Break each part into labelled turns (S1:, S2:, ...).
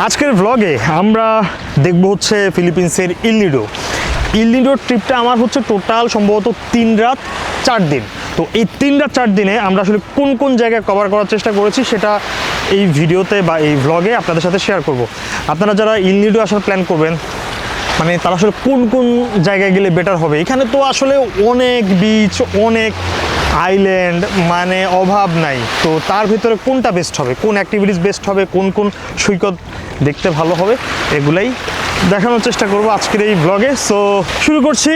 S1: আজকের ব্লগে আমরা দেখব হচ্ছে ফিলিপিন্সের ইল নিডোর ট্রিপটা আমার হচ্ছে টোটাল সম্ভবত 3 রাত 4 দিন। তো এই 3 রাত 4 দিনে আমরা আসলে কোন কোন জায়গায় কভার করার চেষ্টা করেছি সেটা এই ভিডিওতে বা এই ব্লগে আপনাদের সাথে শেয়ার করব। আপনারা যারা ইল নিডো আসার প্ল্যান করবেন, মানে তারা আসলে কোন কোন জায়গায় গেলে বেটার হবে। এখানে তো আসলে অনেক বিচ, অনেক আইল্যান্ড, মানে অভাব নাই। তো তার ভিতরে কোনটা বেস্ট হবে, কোন অ্যাক্টিভিটিস বেস্ট হবে, কোন কোন সৈকত দেখতে ভালো হবে, এগুলাই দেখানোর চেষ্টা করব আজকের এই ব্লগে। সো শুরু করছি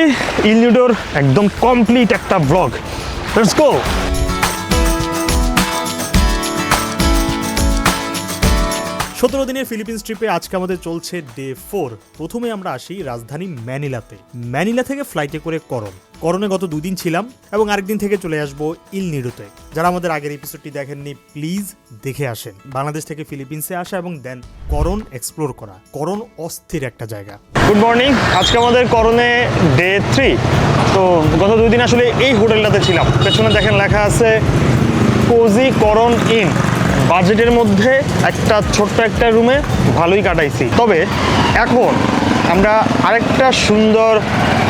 S1: ইল নিডোর একদম কমপ্লিট একটা ব্লগ। Let's go. 17 দিনের ফিলিপিন্স ট্রিপে আজকে আমাদের চলছে ডে 4। প্রথমে আমরা আসি রাজধানী ম্যানিলা থেকে ফ্লাইটে করে করনে গত 2 দিন ছিলাম এবং আরেকদিন থেকে চলে আসবো ইল নিডোতে। যারা আমাদের আগের এপিসোডটি দেখেননি প্লিজ দেখে আসেন। বাংলাদেশ থেকে ফিলিপিন্সে আসা এবং দেন করন এক্সপ্লোর করা। করন অস্থির একটা জায়গা। গুড মর্নিং, আজকে আমাদের করনে ডে 3। তো গত 2 দিন আসলে এই হোটেলটাতে ছিলাম। পেছনে দেখেন লেখা আছে কোজি করন ইন। বাজেটের মধ্যে একটা ছোট্ট একটা রুমে ভালোই কাটাইছি। তবে এখন আমরা আরেকটা সুন্দর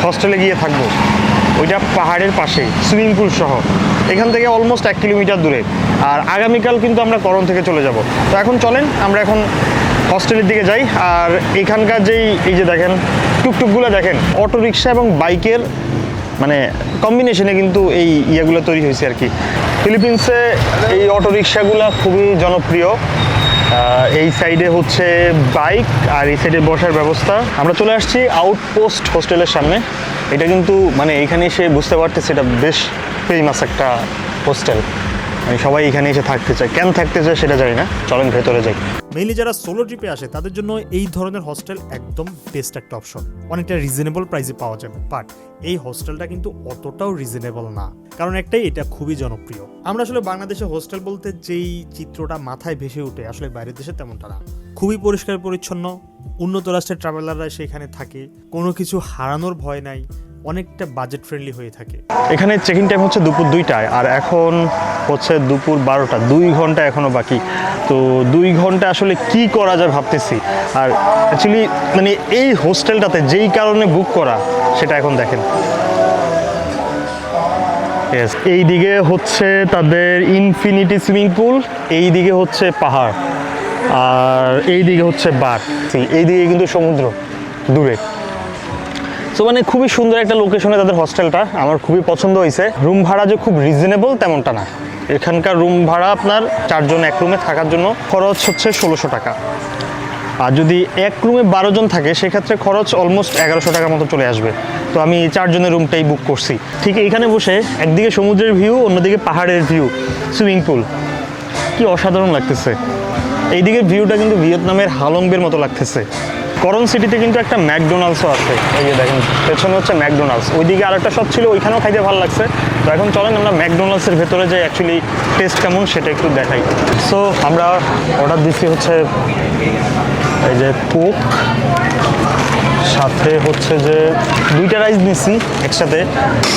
S1: হস্টেলে গিয়ে থাকবো, ওইটা পাহাড়ের পাশেই, সুইমিং পুল সহ। এখান থেকে অলমোস্ট 1 কিলোমিটার দূরে। আর আগামীকাল কিন্তু আমরা করন থেকে চলে যাব। তো এখন চলেন আমরা এখন হস্টেলের দিকে যাই। আর এখানকার যেই এই যে দেখেন টুকটুকগুলো দেখেন, অটো রিক্সা এবং বাইকের মানে কম্বিনেশনে কিন্তু এই ইয়েগুলো তৈরি হয়েছে আর কি। ফিলিপিন্সে এই অটো রিক্সাগুলো খুবই জনপ্রিয়। এই সাইডে হচ্ছে বাইক আর এই সাইডে বসার ব্যবস্থা। আমরা চলে আসছি আউটপোস্ট হোস্টেলের সামনে। এটা কিন্তু মানে এইখানে এসে বুঝতে পারতেছি এটা বেশ ফেমাস একটা হোস্টেল। মানে সবাই এখানে এসে থাকতে চায়, কেন থাকতে চায় সেটা জানি না। চলেন ভেতরে যাই। মেইনলি যারা সোলো ট্রিপে আসে তাদের জন্য এই ধরনের হোস্টেল একদম বেস্ট একটা অপশন। অনেকটা রিজনেবল প্রাইসে পাওয়া যাবে। বাট এই হোস্টেলটা কিন্তু অতটাও রিজনেবল না, কারণ একটাই, এটা খুবই জনপ্রিয়। আমরা আসলে বাংলাদেশে হোস্টেল বলতে যেই চিত্রটা মাথায় ভেসে ওঠে, আসলে বাইরের দেশে তেমনটা না। খুবই পরিষ্কার পরিচ্ছন্ন, উন্নত রাষ্ট্রের ট্রাভেলাররা সেখানে থাকে, কোনো কিছু হারানোর ভয় নাই, অনেকটা বাজেট ফ্রেন্ডলি হয়ে থাকে। এখানে চেক ইন টাইম হচ্ছে দুপুর 2টায়, আর এখন হচ্ছে দুপুর 12টা। 2 ঘন্টা এখনো বাকি। তো 2 ঘন্টা আসলে কি করা যায় ভাবতেছি। আর অ্যাকচুয়ালি মানে এই হোস্টেলটাতে যেই কারণে বুক করা সেটা এখন দেখেন। এই দিকে হচ্ছে তাদের ইনফিনিটি সুইমিং পুল, এই দিকে হচ্ছে পাহাড়, আর এই দিকে হচ্ছে বার। এই দিকে কিন্তু সমুদ্র দূরে। তো মানে খুবই সুন্দর একটা লোকেশনে তাদের হোস্টেলটা, আমার খুবই পছন্দ হয়েছে। রুম ভাড়া যে খুব রিজনেবল তেমনটা না। এখানকার রুম ভাড়া আপনার 4 জন এক রুমে থাকার জন্য খরচ হচ্ছে 1600 টাকা। আর যদি এক রুমে 12 জন থাকে সেক্ষেত্রে খরচ অলমোস্ট 1100 টাকার মতো চলে আসবে। তো আমি 4 জনের রুমটাই বুক করছি। ঠিক এইখানে বসে একদিকে সমুদ্রের ভিউ, অন্যদিকে পাহাড়ের ভিউ, সুইমিং পুল, কি অসাধারণ লাগতেছে। এইদিকে ভিউটা কিন্তু ভিয়েতনামের হালংবের মতো লাগতেছে। করন সিটিতে কিন্তু একটা ম্যাকডোনাল্ডসও আছে, এই যে দেখেন পেছনে হচ্ছে ম্যাকডোনাল্ডস। ওইদিকে আরেকটা শপ ছিল, ওইখানেও খাইতে ভালো লাগছে। তো এখন চলেন আমরা ম্যাকডোনাল্ডসের ভেতরে যে অ্যাকচুয়ালি টেস্ট কেমন সেটা একটু দেখাই। সো আমরা অর্ডার দিচ্ছি হচ্ছে এই যে কোক, সাথে হচ্ছে যে 2টা রাইস নিচ্ছি একসাথে।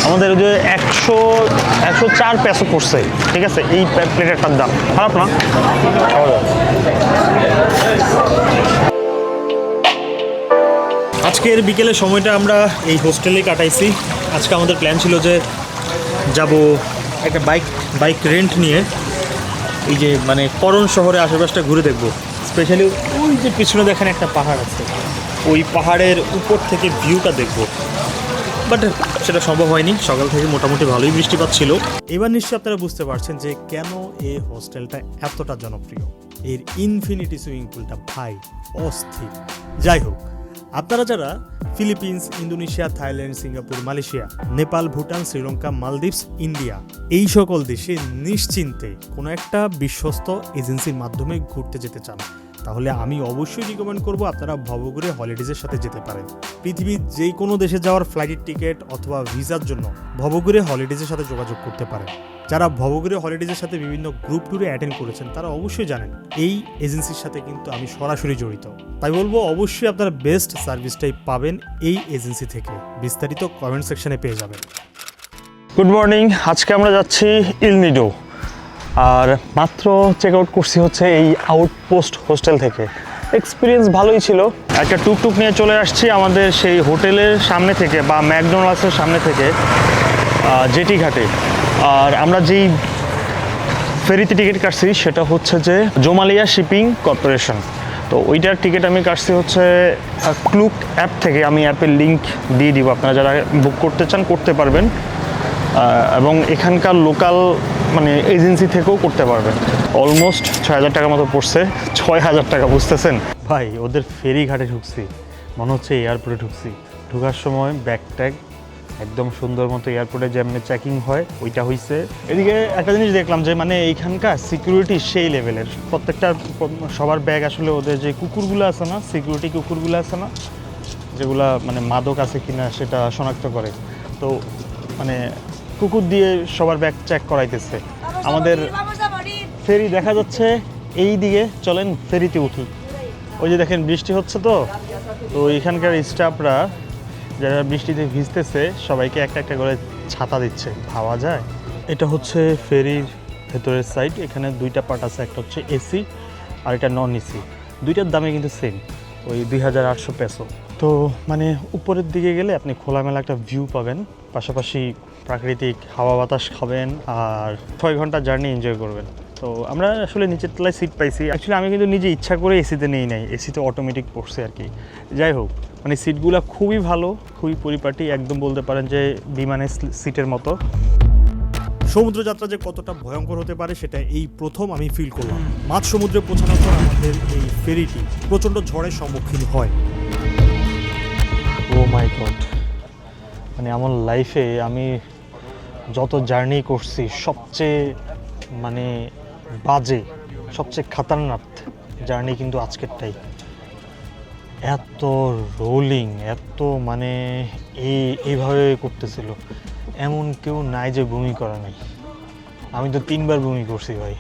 S1: আমাদের ওই যে 104 পেসো পড়ছে, ঠিক আছে এই প্লেটেরটার দাম, খারাপ না, খাওয়া যাবে। আজকের বিকেলের সময়টা আমরা এই হোস্টেলে কাটাইছি। আজকে আমাদের প্ল্যান ছিল যে যাব একটা বাইক রেন্ট নিয়ে এই যে মানে করন শহরে আশেপাশটা ঘুরে দেখবো। স্পেশালি ওই যে পিছনে দেখেন একটা পাহাড় আছে, ওই পাহাড়ের উপর থেকে ভিউটা দেখবো। বাট সেটা সম্ভব হয়নি। সকাল থেকে মোটামুটি ভালোই বৃষ্টিপাত ছিল। এবার নিশ্চয়ই আপনারা বুঝতে পারছেন যে কেন এই হোস্টেলটা এতটা জনপ্রিয়। এর ইনফিনিটি সুইমিং পুলটা ভাই অস্থির। যাই হোক, আপনারা যারা Philippines, Indonesia, Thailand, Singapore, Malaysia, Nepal, Bhutan, Sri Lanka, Maldives, India এই সকল দেশে নিশ্চিন্তে কোনো একটা বিশ্বস্ত এজেন্সির মাধ্যমে ঘুরতে যেতে চান, তাহলে আমি অবশ্যই রিকমেন্ড করব আপনারা ভবঘুরে হলিডেজের সাথে যেতে পারেন। পৃথিবীর যে কোনো দেশে যাওয়ার ফ্লাইটের টিকিট অথবা ভিসার জন্য ভবঘুরে হলিডেজের সাথে যোগাযোগ করতে পারেন। যারা ভবঘুরে হলিডেজের সাথে বিভিন্ন গ্রুপ ট্যুরে অ্যাটেন্ড করেছেন তারা অবশ্যই জানেন এই এজেন্সির সাথে কিন্তু আমি সরাসরি জড়িত। তাই বলবো অবশ্যই আপনারা বেস্ট সার্ভিসটাই পাবেন এই এজেন্সি থেকে। বিস্তারিত কমেন্ট সেকশনে পেয়ে যাবেন। গুড মর্নিং, আজকে আমরা যাচ্ছি ইল নিডো। আর মাত্র চেক আউট করছি হচ্ছে এই আউটপোস্ট হোস্টেল থেকে।
S2: এক্সপিরিয়েন্স ভালোই ছিল। একটা টুকটুক নিয়ে চলে আসছি আমাদের সেই হোটেলের সামনে থেকে বা ম্যাকডোনাল্ডসের সামনে থেকে জেটি ঘাটে। আর আমরা যেই ফেরিতে টিকিট কাটছি সেটা হচ্ছে যে জোমালিয়া শিপিং কর্পোরেশন। তো ওইটার টিকিট আমি কাটছি হচ্ছে ক্লুক অ্যাপ থেকে। আমি অ্যাপের লিঙ্ক দিয়ে দিব, আপনারা যারা বুক করতে চান করতে পারবেন, এবং এখানকার লোকাল মানে এজেন্সি থেকেও করতে পারবেন। অলমোস্ট 6,000 টাকার মতো পড়ছে। 6,000 টাকা, বুঝতেছেন ভাই? ওদের ফেরি ঘাটে ঢুকছি, মনে হচ্ছে এয়ারপোর্টে ঢুকছি। ঢোকার সময় ব্যাগ ট্যাগ একদম সুন্দর মতো এয়ারপোর্টে যেমনি চেকিং হয় ওইটা হয়েছে। এদিকে একটা জিনিস দেখলাম যে মানে এইখানকার সিকিউরিটি সেই লেভেলের। প্রত্যেকটা সবার ব্যাগ আসলে ওদের যে কুকুরগুলো আছে না, সিকিউরিটি কুকুরগুলো আছে না, যেগুলা মানে মাদক আছে কিনা সেটা শনাক্ত করে, তো মানে কুকুর দিয়ে সবার ব্যাগ চেক করাইতেছে। আমাদের ফেরি দেখা যাচ্ছে এই দিকে, চলেন ফেরিতে উঠি। ওই যে দেখেন বৃষ্টি হচ্ছে, তো এখানকার স্টাফরা যারা বৃষ্টিতে ভিজতেছে সবাইকে একটা একটা করে ছাতা দিচ্ছে, ভাবা যায়। এটা হচ্ছে ফেরির ভেতরের সাইড। এখানে দুইটা পার্ট আছে, একটা হচ্ছে এসি আর এটা নন এসি। দুইটার দামে কিন্তু সেম, ওই 2,800 পেসো। তো মানে উপরের দিকে গেলে আপনি খোলামেলা একটা ভিউ পাবেন, পাশাপাশি প্রাকৃতিক হাওয়া বাতাস খাবেন আর 6 ঘন্টা জার্নি এনজয় করবেন। তো আমরা আসলে নিচের তলায় সিট পাইছি। অ্যাকচুয়ালি আমি কিন্তু নিজে ইচ্ছা করে এসিতে নেই নাই, এসিতে অটোমেটিক পড়ছে আর কি। যাই হোক, মানে সিটগুলো খুবই ভালো, খুবই পরিপাটি, একদম বলতে পারেন যে বিমানের সিটের মতো।
S1: সমুদ্রযাত্রা যে কতটা ভয়ঙ্কর হতে পারে সেটা এই প্রথম আমি ফিল করলাম। মাঝ সমুদ্রে পৌঁছানোর পর আমাদের এই ফেরিটি প্রচণ্ড ঝড়ের সম্মুখীন হয়।
S2: ও মাই গড, মানে আমার লাইফে আমি যত জার্নি করছি সবচেয়ে মানে বাজে, সবচেয়ে খাতারনাক জার্নি কিন্তু আজকেরটাই। এত রোলিং, এত মানে এইভাবে করতেছিল, এমন কেউ নাই যে বমি করা নাই। আমি তো 3বার বমি করছি ভাই।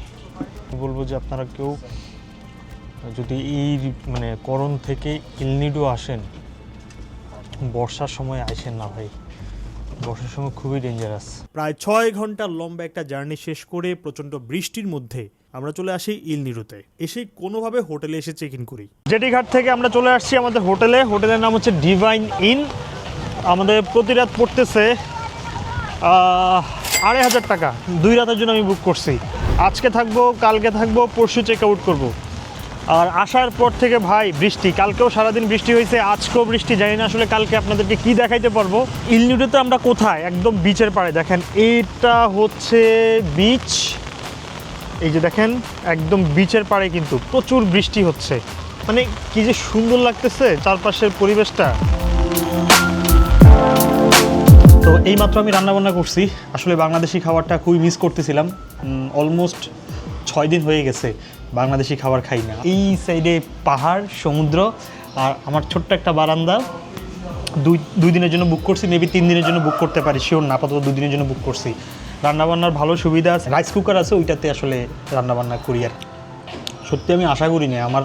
S2: বলবো যে আপনারা কেউ যদি এই মানে করণ থেকে ইলনিডো আসেন, বর্ষার সময় আসেন না ভাই, বর্ষার সময় খুবই ডেঞ্জারাস।
S1: প্রায় 6 ঘন্টার লম্বা একটা জার্নি শেষ করে প্রচণ্ড বৃষ্টির মধ্যে আমরা চলে আসি ইলনিডোতে। এসে কোনোভাবে হোটেলে এসে চেক ইন করি।
S2: জেটি ঘাট থেকে আমরা চলে আসছি আমাদের হোটেলে। হোটেলের নাম হচ্ছে ডিভাইন ইন। আমাদের প্রতি রাত পড়তেছে 2,500 টাকা। 2 রাতের জন্য আমি বুক করছি। আজকে থাকবো, কালকে থাকবো, পরশু চেক আউট করবো। আর আসার পর থেকে ভাই বৃষ্টি, কালকেও সারাদিন বৃষ্টি হয়েছে, আজকেও বৃষ্টি। জানি না আসলে কালকে আপনাদেরকে কি দেখাইতে পারবো। ইলনিডোতে আমরা কোথায়? একদম বিচের পাড়ে। দেখেন এইটা হচ্ছে বিচ, এই যে দেখেন একদম বিচের পাড়ে, কিন্তু প্রচুর বৃষ্টি হচ্ছে। মানে কি যে সুন্দর লাগতেছে চারপাশের পরিবেশটা। তো এইমাত্র আমি রান্নাবান্না করছি। আসলে বাংলাদেশি খাবারটা খুবই মিস করতেছিলাম। অলমোস্ট 6 দিন হয়ে গেছে বাংলাদেশি খাবার খাই না। এই সাইডে পাহাড়, সমুদ্র, আর আমার ছোট্ট একটা বারান্দা। দুই দিনের জন্য বুক করছি, মেবি 3 দিনের জন্য বুক করতে পারি, শিওর না। আপাতত 2 দিনের জন্য বুক করছি। রান্নাবান্নার ভালো সুবিধা আছে, রাইস কুকার আছে, ওইটাতে আসলে রান্নাবান্না করি। আর সত্যি আমি আশা করি না আমার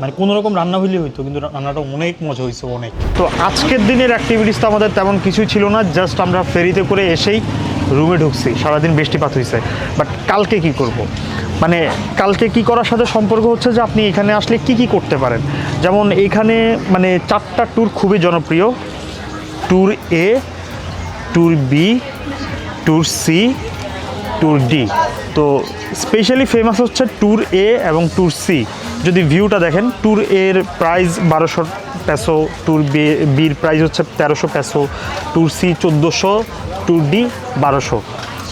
S2: মানে কোনো রকম রান্না হইলে হইতো, কিন্তু রান্নাটা অনেক মজা হয়েছে, অনেক। তো আজকের দিনের অ্যাক্টিভিটিস তো আমাদের তেমন কিছুই ছিল না, জাস্ট আমরা ফেরিতে করে এসেই রুমে ঢুকছি। সারাদিন বৃষ্টিপাত হয়েছে। বাট কালকে কি করব? মানে কালকে কি করার সাথে সম্পর্ক হচ্ছে যে আপনি এখানে আসলে কি কি করতে পারেন। যেমন এইখানে মানে 4টা ট্যুর খুবই জনপ্রিয়। Tour A, tour B, tour C, tour D. তো স্পেশালি ফেমাস হচ্ছে ট্যুর এ এবং ট্যুর সি। যদি ভিউটা দেখেন, ট্যুর এর প্রাইস 1200 পেসো, ট্যুর বির প্রাইস হচ্ছে 1300 peso, tour C 1400, tour D 1200।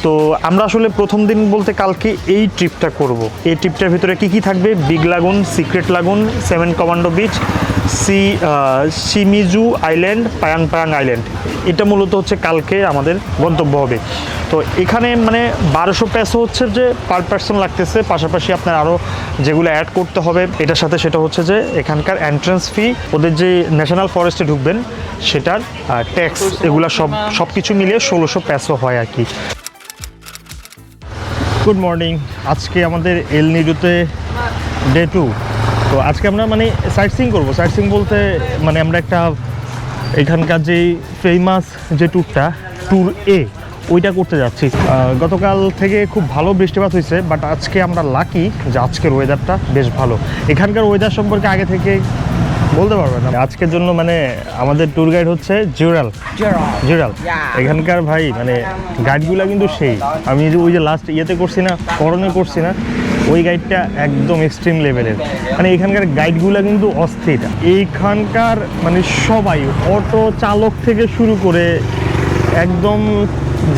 S2: তো আমরা আসলে প্রথম দিন বলতে কালকে এই ট্রিপটা করব। এই ট্রিপটার ভিতরে কি কি থাকবে? Big lagoon, secret lagoon, 7 commando beach, Shimizu island, Payong Payong island. এটা মূলত হচ্ছে কালকে আমাদের গন্তব্য হবে। তো এখানে মানে 1200 পেসো হচ্ছে যে পার পার্সন লাগতেছে, পাশাপাশি আপনার আরও যেগুলো অ্যাড করতে হবে এটার সাথে, সেটা হচ্ছে যে এখানকার এন্ট্রান্স ফি, ওদের যে ন্যাশনাল ফরেস্টে ঢুকবেন সেটার ট্যাক্স, এগুলো সব কিছু মিলিয়ে 1600 পেসো হয় আর কি। Good morning. আজকে আমাদের ইলনিডোতে ডে 2। তো আজকে আমরা মানে সাইট সিইং করবো। সাইট সিইং বলতে মানে আমরা একটা এখানকার যে ফেমাস যে ট্যুরটা, ট্যুর এ, ওইটা করতে যাচ্ছি। গতকাল থেকে খুব ভালো বৃষ্টিপাত হয়েছে, বাট আজকে আমরা লাকি যে আজকের ওয়েদারটা বেশ ভালো। এখানকার ওয়েদার সম্পর্কে আগে থেকে বলতে পারবেন না। আজকের জন্য মানে আমাদের ট্যুর গাইড হচ্ছে জুরাল। এখানকার ভাই মানে গাইডগুলো কিন্তু সেই, আমি যে ওই যে লাস্ট ইয়েতে করছি না, করণে করছি না, ওই গাইডটা একদম এক্সট্রিম লেভেলের। মানে এখানকার গাইডগুলো কিন্তু অস্থির। এইখানকার মানে সবাই, অটো চালক থেকে শুরু করে একদম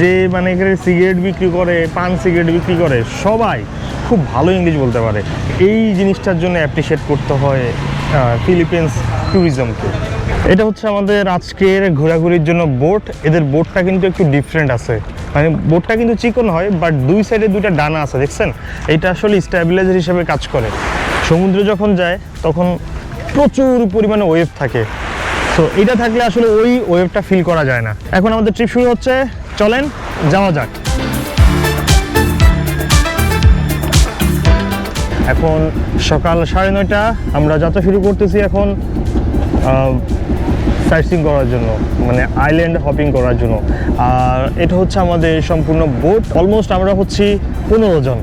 S2: যে মানে এখানে সিগারেট বিক্রি করে, পান সিগারেট বিক্রি করে, সবাই খুব ভালো ইংলিশ বলতে পারে। এই জিনিসটার জন্য অ্যাপ্রিসিয়েট করতে হয় ফিলিপিন্স ট্যুরিজমকে। এটা হচ্ছে আমাদের আজকের ঘোরাঘুরির জন্য বোট। এদের বোটটা কিন্তু একটু ডিফারেন্ট আছে, মানে বোটটা কিন্তু চিকন হয়, বাট দুই সাইডে দুইটা ডানা আছে, দেখছেন? এটা আসলে স্ট্যাবিলাইজার হিসেবে কাজ করে। সমুদ্রে যখন যায় তখন প্রচুর পরিমাণে ওয়েভ থাকে, সো এটা থাকলে আসলে ওই ওয়েভটা ফিল করা যায় না। এখন আমাদের ট্রিপ শুরু হচ্ছে, চলেন যাওয়া যাক। এখন সকাল 9:30, আমরা যাত্রা শুরু করতেছি এখন সাইটসিং করার জন্য, মানে আইল্যান্ড হপিং করার জন্য। আর এটা হচ্ছে আমাদের সম্পূর্ণ বোট। অলমোস্ট আমরা হচ্ছি 15 জন।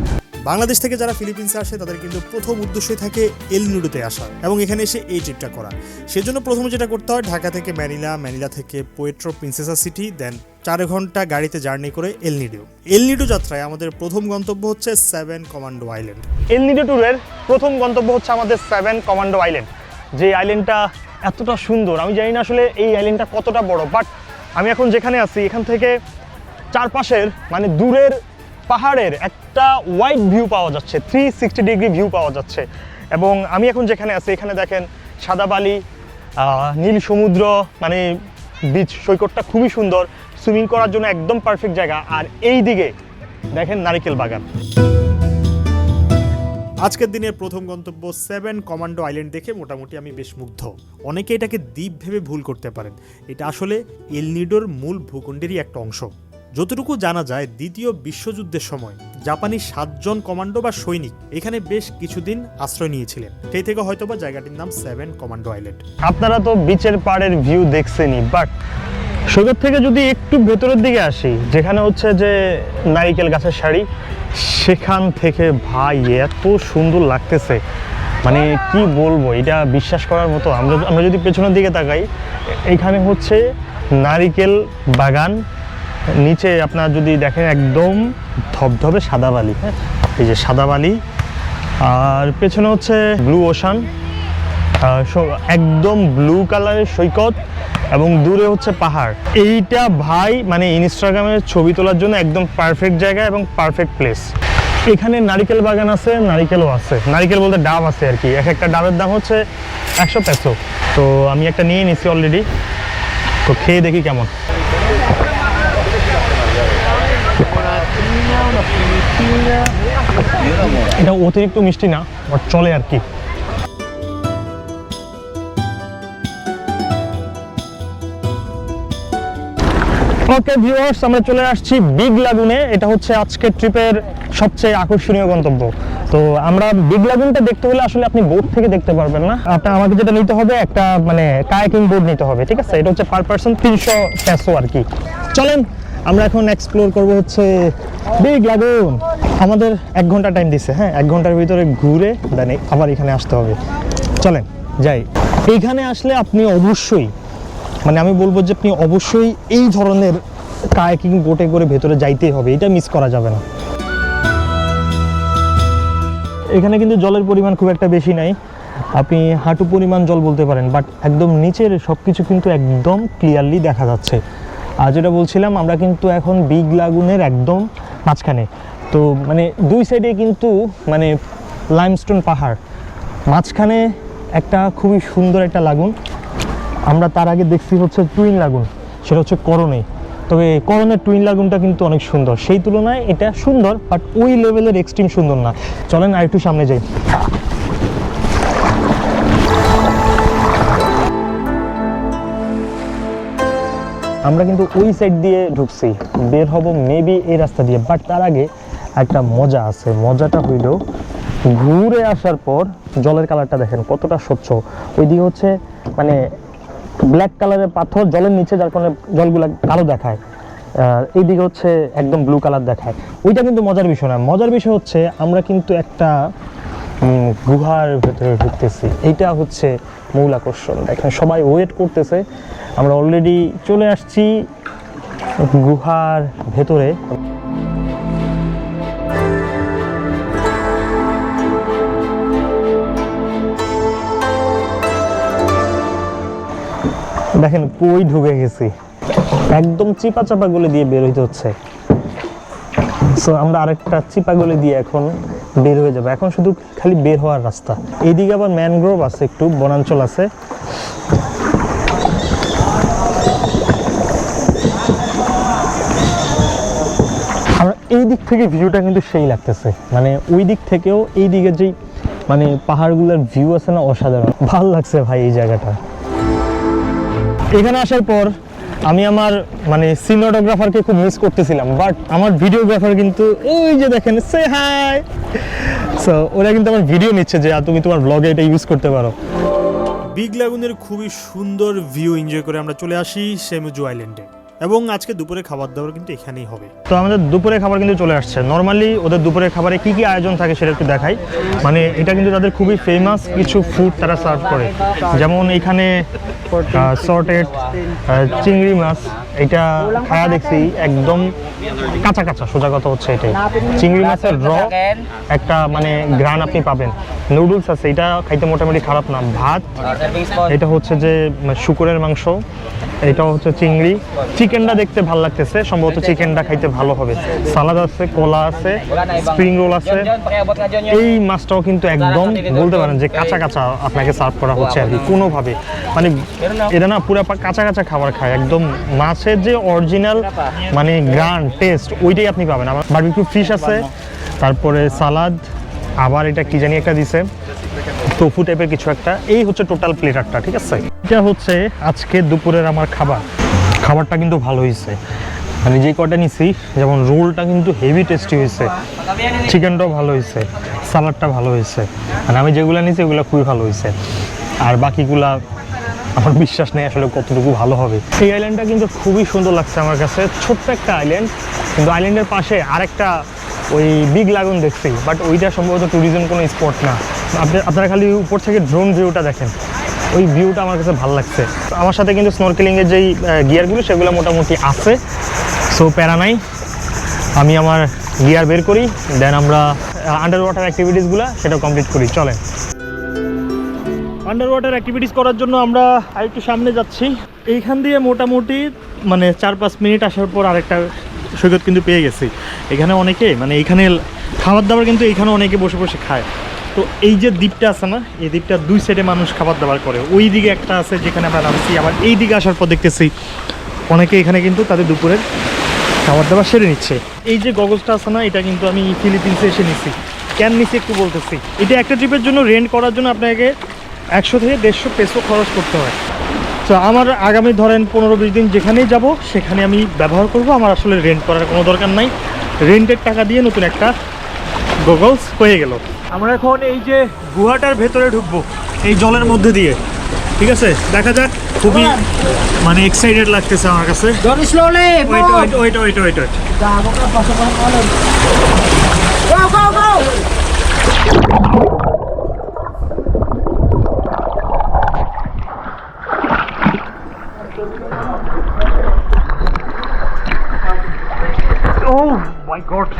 S1: বাংলাদেশ থেকে যারা ফিলিপিন্সে আসে তাদের কিন্তু প্রথম উদ্দেশ্যই থাকে এল নিডোতে আসা এবং এখানে এসে এই ট্রিপটা করা। সেজন্য প্রথমে যেটা করতে হয়, ঢাকা থেকে ম্যানিলা থেকে পোয়েট্রো প্রিন্সেসা সিটি, দেন 4 ঘন্টা গাড়িতে জার্নি করে এল নিডো যাত্রায় আমাদের প্রথম গন্তব্য হচ্ছে 7 কমান্ডো আইল্যান্ড।
S2: এল নিডো ট্যুরের প্রথম গন্তব্য হচ্ছে আমাদের 7 কমান্ডো আইল্যান্ড। যে আইল্যান্ডটা এতটা সুন্দর, আমি জানি না আসলে এই আইল্যান্ডটা কতটা বড়, বাট আমি এখন যেখানে আছি এখান থেকে চারপাশের মানে দূরের পাহাড়ের একটা ওয়াইড ভিউ পাওয়া যাচ্ছে, 360 ডিগ্রি ভিউ পাওয়া যাচ্ছে। এবং আমি এখন যেখানে আছি এখানে দেখেন সাদা বালি, নীল সমুদ্র, মানে বিচ সৈকতটা খুবই সুন্দর, সুইমিং করার জন্য একদম পারফেক্ট জায়গা। আর এই দিকে দেখেন নারিকেল বাগান।
S1: আজকের দিনের প্রথম গন্তব্য 7 কমান্ডো আইল্যান্ড দেখে মোটামুটি আমি বেশ মুগ্ধ। অনেকে এটাকে দ্বীপ ভেবে ভুল করতে পারেন, এটা আসলে এল নিডোর মূল ভূখণ্ডেরই একটা অংশ। যতটুকু জানা যায়, দ্বিতীয় বিশ্বযুদ্ধের সময় জাপানি 7 জন কমান্ডো বা সৈনিক এখানে বেশ কিছুদিন আশ্রয় নিয়েছিলেন। সেই থেকে হয়তোবা জায়গাটির নাম 7 কমান্ডো আইল্যান্ড।
S2: আপনারা তো বিচের পাড়ের ভিউ দেখছেনই, বাট সৈকত থেকে যদি একটু ভেতরের দিকে আসি, যেখানে হচ্ছে যে নারিকেল গাছের সারি, সেখান থেকে ভাই এত সুন্দর লাগতেছে, মানে কি বলবো, এটা বিশ্বাস করার মতো। আমরা যদি পেছনের দিকে তাকাই, এখানে হচ্ছে নারিকেল বাগান, নিচে আপনার যদি দেখেন একদম ধবধবে সাদা বালি, হ্যাঁ এই যে সাদা বালি, আর পেছনে হচ্ছে ব্লু ওশান, একদম ব্লু কালারের সৈকত, এবং দূরে হচ্ছে পাহাড়। এইটা ভাই মানে ইনস্টাগ্রামের ছবি তোলার জন্য একদম পারফেক্ট জায়গা এবং পারফেক্ট প্লেস। এখানে নারিকেল বাগান আছে, নারিকেলও আছে, নারিকেল বলতে ডাব আছে আর কি। এক একটা ডাবের দাম হচ্ছে 100 পেসো। তো আমি একটা নিয়ে নিছি অলরেডি, তো খেয়ে দেখি কেমন। এটা অতিরিক্ত মিষ্টি না, বাট চলে আর কি। ওকে ভিউয়ার্স, আমরা চলে আসছি বিগ লাগুনে। এটা হচ্ছে আজকের ট্রিপের সবচেয়ে আকর্ষণীয় গন্তব্য। তো আমরা বিগ লাগুনটা দেখতে হলে আসলে আপনি বোট থেকে দেখতে পারবেন না, আমাকে যেটা নিতে হবে একটা মানে কায়াকিং বোট নিতে হবে, ঠিক আছে? এটা হচ্ছে পার পারসন 300 পেসো আর কি। চলেন আমরা এখন এক্সপ্লোর করব হচ্ছে বিগ লাগুন। আমাদের 1 ঘন্টা টাইম দিচ্ছে, হ্যাঁ 1 ঘন্টার ভিতরে ঘুরে দেন আবার এখানে আসতে হবে। চলেন যাই। এইখানে আসলে আপনি অবশ্যই, মানে আমি বলবো যে আপনি অবশ্যই এই ধরনের কায়াকিং বোটে করে ভেতরে যাইতেই হবে, এটা মিস করা যাবে না। এখানে কিন্তু জলের পরিমাণ খুব একটা বেশি নাই, আপনি হাঁটু পরিমাণ জল বলতে পারেন, বাট একদম নিচের সব কিছু কিন্তু একদম ক্লিয়ারলি দেখা যাচ্ছে। আর যেটা বলছিলাম, আমরা কিন্তু এখন বিগ লাগুনের একদম মাঝখানে। তো মানে দুই সাইডে কিন্তু মানে লাইমস্টোন পাহাড়, মাঝখানে একটা খুবই সুন্দর একটা লাগুন। আমরা তার আগে দেখছি হচ্ছে টুইন লাগুন, সেটা হচ্ছে করণে। তবে করণের টুইন লাগুনটা কিন্তু অনেক সুন্দর, সেই তুলনায় এটা সুন্দর, বাট ওই লেভেলের এক্সট্রিম সুন্দর না। চলেন আর একটু সামনে যাই। আমরা কিন্তু ওই সাইড দিয়ে ঢুকছি, বের হব মেবি এই রাস্তা দিয়ে, বাট তার আগে একটা মজা আছে। মজাটা হইল ঘুরে আসার পর জলের কালারটা দেখেন কতটা স্বচ্ছ। ওইদিকে হচ্ছে মানে ব্ল্যাক কালারের পাথর জলের নিচে, যার কারণে জলগুলো কালো দেখায়। এইদিকে হচ্ছে একদম ব্লু কালার দেখায়। ওইটা কিন্তু মজার বিষয় না, মজার বিষয় হচ্ছে আমরা কিন্তু একটা গুহার ভেতরে ঢুকতেছি, এইটা হচ্ছে মূল আকর্ষণ। দেখেন সবাই ওয়েট করতেছে, আমরা অলরেডি চলে আসছি গুহার ভেতরে। দেখেন কই ঢুকে গেছি, একদম চিপা চাপা গলে দিয়ে বের হইতে হচ্ছে। সো আমরা আরেকটা চিপা গলে দিয়ে এখন বের হয়ে যাবো, এখন শুধু খালি বের হওয়ার রাস্তা। এইদিকে আবার ম্যানগ্রোভ আছে, একটু বনাঞ্চল আছে। আমরা এই দিক থেকে ভিউটা কিন্তু সেই লাগতেছে, মানে ওই দিক থেকেও এই দিকে যেই মানে পাহাড়গুলোর ভিউ আছে না, অসাধারণ ভাল লাগছে ভাই এই জায়গাটা। এখানে আসার পর আমি আমার মানে সিনেমাটোগ্রাফারকে খুব মিস করতেছিলাম, বাট আমার ভিডিওগ্রাফার কিন্তু ওই যে দেখেন সে হাই, সো ওরা কিন্তু আমার ভিডিও নিচ্ছে যে তুমি তোমার ব্লগে এটা ইউজ করতে পারো।
S1: বিগ লাগুনের খুবই সুন্দর ভিউ এনজয় করে আমরা চলে আসি সেমুজু আইল্যান্ডে, এবং আজকে দুপুরে খাবার দাবার কিন্তু এখানেই হবে।
S2: তো আমাদের দুপুরে খাবার কিন্তু চলে আসছে। নর্মালি ওদের দুপুরে খাবারে কি কি আয়োজন থাকে সেটা একটু দেখাই। মানে এটা কিন্তু তাদের খুবই ফেমাস কিছু ফুড তারা সার্ভ করে, যেমন এখানে সর্টেড চিংড়ি মাছ, এটা খায়া দেখছি একদম কাঁচা কাঁচা, সোজা কথা হচ্ছে এটাই। চিংড়ি মাছের একটা মানে গ্রান আপনি পাবেন। নুডলস আছে, এটা খাইতে মোটামুটি খারাপ না। ভাত, এটা হচ্ছে যে শুকরের মাংস, এটাও হচ্ছে চিংড়ি। চিকেনটা দেখতে ভালো লাগতেছে, সম্ভবত চিকেনটা খাইতে ভালো হবে। সালাদ আছে, কলা আছে, স্প্রিং রোল আছে। এই মাছটাও কিন্তু একদম বলতে পারেন যে কাঁচা কাঁচা আপনাকে সার্ভ করা হচ্ছে আর কি, কোনোভাবে মানে এটা না পুরো কাঁচা কাঁচা খাবার খায় একদম। মাছের যে অরিজিনাল মানে গ্রান টেস্ট ওইটাই আপনি পাবেন। আমার বারবিকিউ ফিশ আছে, তারপরে সালাদ, আবার এটা কি জানি একটা দিছে টোফু টাইপের কিছু একটা। এই হচ্ছে টোটাল প্লেটারটা, ঠিক আছে। এটা হচ্ছে আজকে দুপুরের আমার খাবার। খাবারটা কিন্তু ভালো হয়েছে, মানে যে কটা নিছি, যেমন রোলটা কিন্তু হেভি টেস্টি হয়েছে, চিকেনটাও ভালো হয়েছে, সালাডটা ভালো হয়েছে, মানে আমি যেগুলো নিছি ওগুলো খুবই ভালো হয়েছে। আর বাকিগুলা আমার বিশ্বাস নেই আসলে কতটুকু ভালো হবে। এই আইল্যান্ডটা কিন্তু খুবই সুন্দর লাগছে আমার কাছে, ছোট্ট একটা আইল্যান্ড, কিন্তু আইল্যান্ডের পাশে আরেকটা ওই বিগ লাগুন দেখছি, বাট ওইটা সম্ভবত ট্যুরিজম কোনো স্পট না। আপনারা খালি উপর থেকে ড্রোন ভিউটা দেখেন, ওই ভিউটা আমার কাছে ভালো লাগছে। আমার সাথে কিন্তু স্নরকেলিংয়ের যেই গিয়ারগুলো সেগুলো মোটামুটি আছে, সো প্যারা নাই। আমি আমার গিয়ার বের করি, দেন আমরা আন্ডার ওয়াটার অ্যাক্টিভিটিসগুলো সেটা কমপ্লিট করি। চলেন। আন্ডার ওয়াটার অ্যাক্টিভিটিস করার জন্য আমরা আরেকটু সামনে যাচ্ছি। এইখান দিয়ে মোটামুটি মানে 4-5 মিনিট আসার পর আরেকটা সৈকত কিন্তু পেয়ে গেছি। এখানে অনেকে মানে এইখানে খাবার দাবার কিন্তু এইখানে অনেকে বসে বসে খায়। তো এই যে দ্বীপটা আছে না, এই দ্বীপটার দুই সাইডে মানুষ খাবার দাবার করে। ওই দিকে একটা আছে যেখানে আমরা নামছি, আবার এই দিকে আসার পর দেখতেছি অনেকে এখানে কিন্তু তাদের দুপুরের খাবার দাবার সেরে নিচ্ছে। এই যে গগলসটা আছে না, এটা কিন্তু আমি ফিলিপিন্সে এসে নিছি। কেন নিছি একটু বলতেছি। এটা একটা ট্রিপের জন্য রেন্ট করার জন্য আপনাকে 100 থেকে 150 পেসো খরচ করতে হয়। তো আমার আগামী ধরেন 15-20 দিন যেখানেই যাব সেখানে আমি ব্যবহার করব, আমার আসলে রেন্ট করার কোনো দরকার নাই। রেন্টের টাকা দিয়ে নতুন একটা গগলস হয়ে গেল। আমরা এখন এই যে গুহাটার ভেতরে ঢুকবো এই জলের মধ্যে দিয়ে, ঠিক আছে। দেখা যাক, খুবই মানে এক্সাইটেড লাগতেছে আমার কাছে। ওয়েট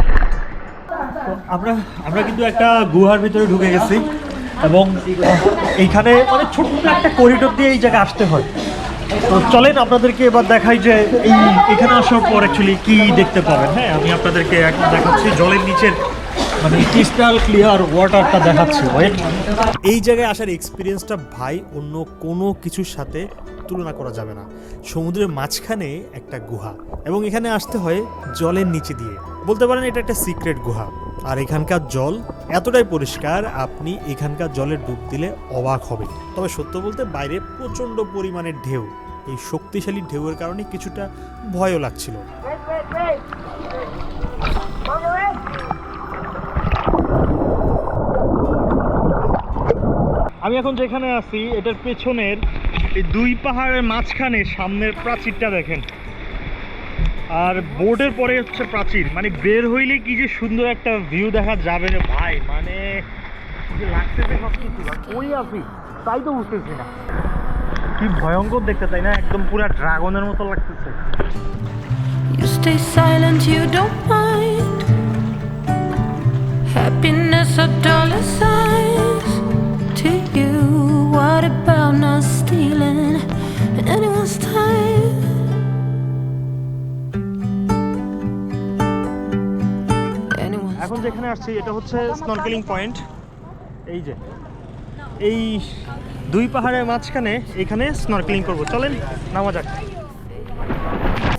S2: আমরা কিন্তু একটা গুহার ভিতরে ঢুকে গেছি, এবং এইখানে মানে ছোট্ট একটা করিডোর দিয়ে এই জায়গায় আসতে হয়। তো চলেন আপনাদেরকে এবার দেখাই যে এখানে আসার পর অ্যাকচুয়ালি কি দেখতে পাবেন। হ্যাঁ, আমি আপনাদেরকে এখন দেখাচ্ছি জলের নিচের মানে ক্রিস্টাল ক্লিয়ার ওয়াটারটা দেখাচ্ছি। এই জায়গায় আসার এক্সপিরিয়েন্সটা ভাই অন্য কোনো কিছুর সাথে তুলনা করা যাবে না। সমুদ্রের মাঝখানে একটা গুহা, এবং এখানে আসতে হয় জলের নিচে দিয়ে। বলতে পারেন এটা একটা সিক্রেট গুহা। আর এখানকার জল এতটাই পরিষ্কার, আপনি এখানকার জলে ডুব দিলে অবাক হবেন। তবে সত্য বলতে বাইরে প্রচণ্ড পরিমাণের ঢেউ, এই শক্তিশালী ঢেউয়ের কারণে কিছুটা ভয়ও লাগছিল। আমি এখন যেখানে আছি এটার পেছনের এই দুই পাহাড়ের মাঝখানে সামনের প্রাচীরটা দেখেন। আর বোটের পরে হচ্ছে প্রাচীর, মানে বের হইলে কি যে সুন্দর একটা ভিউ দেখা যাবে রে ভাই, মানে কি যে লাগতেছে ভাবতেছি না, কই আছি তাই তো বুঝতেছি না। কি ভয়ঙ্কর দেখতে, তাই না? একদম পুরো ড্রাগনের মতো লাগতেছে।
S3: You stay silent, you don't mind. Happiness or dollar signs to you. What about not stealing anyone's time? Anyone's
S2: এখন যেখানে আসছি এটা হচ্ছে স্নরকেলিং পয়েন্ট। এই যে এই দুই পাহাড়ের মাঝখানে এখানে স্নরকেলিং করব, চলেন নামা যাক।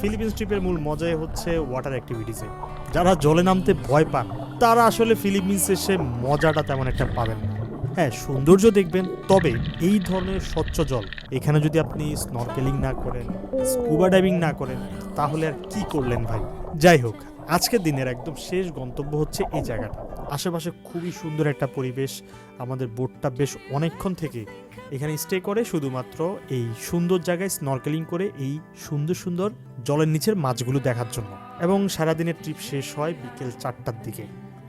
S1: ফিলিপিন্স ট্রিপের মূল মজাই হচ্ছে ওয়াটার অ্যাক্টিভিটিসে। যারা জলে নামতে ভয় পান তারা আসলে ফিলিপিন্স এসে মজাটা তেমন একটা পাবেন না। হ্যাঁ, সৌন্দর্য দেখবেন, তবে এই ধরনের স্বচ্ছ জল এখানে যদি আপনি স্নরকেলিং না করেন, স্কুবা ডাইভিং না করেন, তাহলে আর কি করলেন ভাই। যাই হোক, আজকের দিনের একদম শেষ গন্তব্য হচ্ছে এই জায়গাটা। আশেপাশে খুবই সুন্দর একটা পরিবেশ। আমাদের বোটটা বেশ অনেকক্ষণ থেকে এখানে স্টে করে শুধুমাত্র এই সুন্দর জায়গায় স্নরকেলিং করে এই সুন্দর সুন্দর জলের নিচের মাছগুলো দেখার জন্য। এবং সারাদিনের ট্রিপ শেষ হয় বিকেল 4টার দিকে।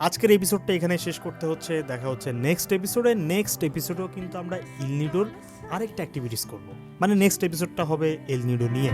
S1: আজকের এপিসোডটা এখানে শেষ করতে হচ্ছে। দেখা হচ্ছে নেক্সট এপিসোডে। নেক্সট এপিসোডেও কিন্তু আমরা এল নিডোর আরেকটা অ্যাক্টিভিটিস করব, মানে নেক্সট এপিসোডটা হবে এল নিডো নিয়ে।